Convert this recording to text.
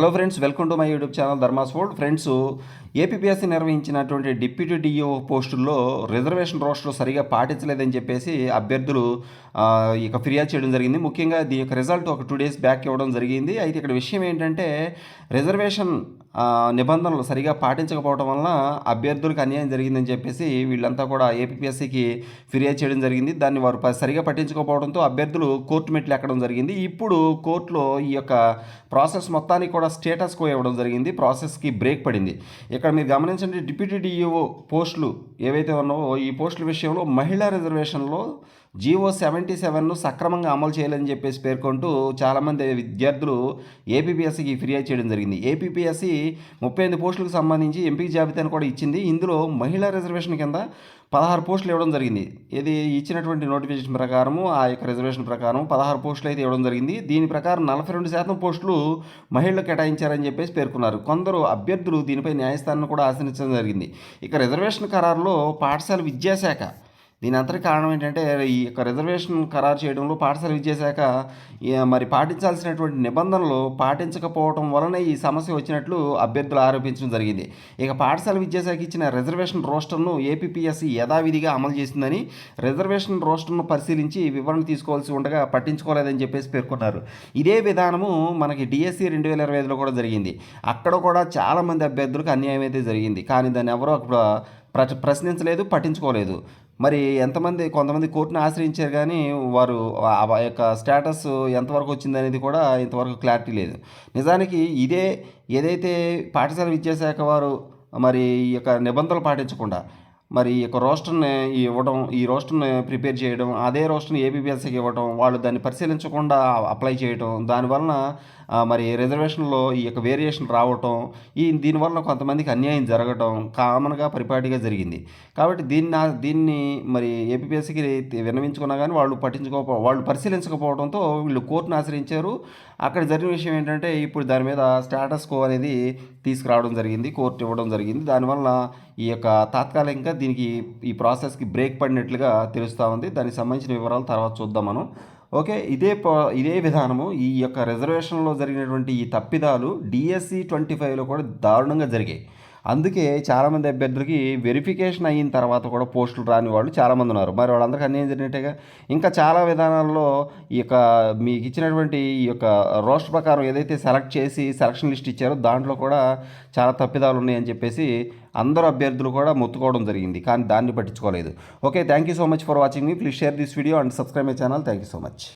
Hello friends, welcome to my YouTube channel Dharmas world. Friends, APPSC నిర్వహించినటువంటి deputy DO పోస్టుల్లో reservation roster సరిగా పాటించలేదని చెప్పేసి అభ్యర్థులు ఇక ఫిర్యాదు చేయడం జరిగింది. ముఖ్యంగా దీని యొక్క రిజల్ట్ ఒక 2 days బ్యాక్ ఇవ్వడం జరిగింది. అయితే ఇక్కడ విషయం ఏంటంటే రిజర్వేషన్ నిబంధనలు సరిగా పాటించకపోవడం వలన అభ్యర్థులకు అన్యాయం జరిగిందని చెప్పేసి వీళ్ళంతా కూడా ఏపీపీఎస్సీకి ఫిర్యాదు చేయడం జరిగింది. దాన్ని వారు సరిగా పట్టించుకోకపోవడంతో అభ్యర్థులు కోర్టు మెట్లు ఎక్కడం జరిగింది. ఇప్పుడు కోర్టులో ఈ యొక్క ప్రాసెస్ మొత్తానికి కూడా స్టేటస్ కో ఇవ్వడం జరిగింది. ప్రాసెస్కి బ్రేక్ పడింది. ఇక్కడ మీరు గమనించండి, డిప్యూటీ డిఈఓ పోస్టులు ఏవైతే ఉన్నావో ఈ పోస్టుల విషయంలో మహిళా రిజర్వేషన్లో జీవో 77ను సక్రమంగా అమలు చేయాలని చెప్పేసి పేర్కొంటూ చాలామంది విద్యార్థులు ఏపీపీఎస్సీకి ఫిర్యాదు చేయడం జరిగింది. ఏపీపీఎస్సీ 38 పోస్టులకు సంబంధించి ఎంపిక జాబితాను కూడా ఇచ్చింది. ఇందులో మహిళా రిజర్వేషన్ కింద 16 పోస్టులు ఇవ్వడం జరిగింది. ఇది ఇచ్చినటువంటి నోటిఫికేషన్ ప్రకారము ఆ యొక్క రిజర్వేషన్ ప్రకారం 16 పోస్టులు అయితే ఇవ్వడం జరిగింది. దీని ప్రకారం 42% పోస్టులు మహిళలకు కేటాయించారని చెప్పేసి పేర్కొన్నారు. కొందరు అభ్యర్థులు దీనిపై న్యాయస్థానాన్ని కూడా ఆశ్రయించడం జరిగింది. ఇక రిజర్వేషన్ ఖరారులో పాఠశాల విద్యాశాఖ దీని అంతటి కారణం ఏంటంటే ఈ యొక్క రిజర్వేషన్ ఖరారు చేయడంలో పాఠశాల విద్యాశాఖ మరి పాటించాల్సినటువంటి నిబంధనలు పాటించకపోవడం వలన ఈ సమస్య వచ్చినట్లు అభ్యర్థులు ఆరోపించడం జరిగింది. ఇక పాఠశాల విద్యాశాఖ ఇచ్చిన రిజర్వేషన్ రోస్టర్ను ఏపీపీఎస్సీ యథావిధిగా అమలు చేసిందని, రిజర్వేషన్ రోస్టర్ను పరిశీలించి వివరణ తీసుకోవాల్సి ఉండగా పట్టించుకోలేదని చెప్పేసి పేర్కొన్నారు. ఇదే విధానము మనకి డిఎస్సి 2025లో కూడా జరిగింది. అక్కడ కూడా చాలామంది అభ్యర్థులకు అన్యాయం అయితే జరిగింది. కానీ దాన్ని ఎవరో ప్రశ్నించలేదు, పట్టించుకోలేదు. మరి కొంతమంది కోర్టును ఆశ్రయించారు, కానీ వారు ఆ యొక్క స్టేటస్ ఎంతవరకు వచ్చిందనేది కూడా ఇంతవరకు క్లారిటీ లేదు. నిజానికి ఏదైతే పాఠశాల విద్యాశాఖ వారు మరి ఈ యొక్క నిబంధనలు పాటించకుండా మరి ఈ యొక్క రోస్టర్ని ఇవ్వడం, ఈ రోస్టర్ని ప్రిపేర్ చేయడం, అదే రోస్టర్ని ఏపీపీఎస్సీకి ఇవ్వడం, వాళ్ళు దాన్ని పరిశీలించకుండా అప్లై చేయడం, దానివలన మరి రిజర్వేషన్లో ఈ యొక్క వేరియేషన్ రావటం, దీనివల్ల కొంతమందికి అన్యాయం జరగటం కామన్గా పరిపాటిగా జరిగింది. కాబట్టి దీన్ని మరి ఏపీపీఎస్సీకి విన్నవించుకున్నా కానీ వాళ్ళు పరిశీలించకపోవడంతో వీళ్ళు కోర్టును ఆశ్రయించారు. అక్కడ జరిగిన విషయం ఏంటంటే ఇప్పుడు దాని మీద స్టేటస్ కో అనేది తీసుకురావడం జరిగింది, కోర్టు ఇవ్వడం జరిగింది. దానివల్ల ఈ యొక్క తాత్కాలికంగా ఈ ప్రాసెస్కి బ్రేక్ పడినట్లుగా తెలుస్తూ ఉంది. దానికి సంబంధించిన వివరాలు తర్వాత చూద్దాం మనం. ఓకే, ఇదే విధానము ఈ యొక్క రిజర్వేషన్లో జరిగినటువంటి ఈ తప్పిదాలు డిఎస్సి 25లో కూడా దారుణంగా జరిగాయి. అందుకే చాలామంది అభ్యర్థులకి వెరిఫికేషన్ అయిన తర్వాత కూడా పోస్టులు రాని వాళ్ళు చాలామంది ఉన్నారు. మరి వాళ్ళందరికీ అన్యాయం జరిగినట్టుగా ఇంకా చాలా విధానాల్లో ఈ యొక్క మీకు ఇచ్చినటువంటి ఈ యొక్క రోస్టర్ ప్రకారం ఏదైతే సెలెక్ట్ చేసి సెలక్షన్ లిస్ట్ ఇచ్చారో దాంట్లో కూడా చాలా తప్పిదాలు ఉన్నాయని చెప్పేసి అందరూ అభ్యర్థులు కూడా మొత్తుకోవడం జరిగింది, కానీ దాన్ని పట్టించుకోలేదు. Okay, thank you so much for watching me. Please share this video and subscribe my channel. Thank you so much.